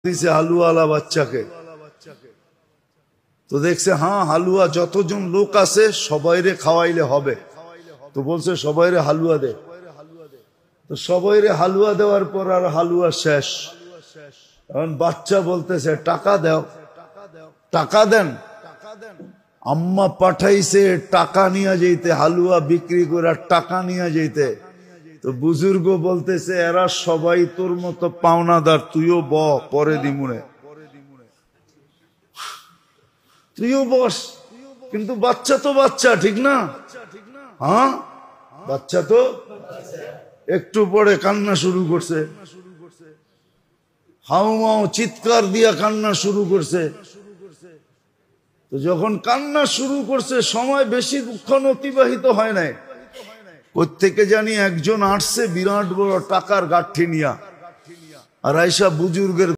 দিছে হালুয়ালা বাচ্চাকে। তো দেখছে হ্যাঁ হালুয়া যতজন লোক আছে সবাইরে খাওয়াইলে হবে, তো বলছে সবাইরে হালুয়া দে। তো সবাইরে হালুয়া দেওয়ার পর আর হালুয়া শেষ। এখন বাচ্চা বলতেছে টাকা দাও, টাকা দেন। আম্মা পাঠাইছে টাকা নিয়ে যেতে, হালুয়া বিক্রি করে টাকা নিয়ে যেতে। তো বুজুর্গ বলতেছে এরা সবাই তোর মতো পাওনাদার, তুইও ব পরে দিমুনে, তুইও বস। কিন্তু বাচ্চা তো বাচ্চা, ঠিক না? হ্যাঁ বাচ্চা তো একটু পরে কান্না শুরু করছে, হাউমাউ চিৎকার দিয়া কান্না শুরু করছে। তো যখন কান্না শুরু করছে সময় বেশিক্ষণ অতিবাহিত হয় নাই, কোত্থেকে জানি একজন আসছে বিরাট বড় টাকার গাঠি নিয়া, আর আইসা বুজুর্গের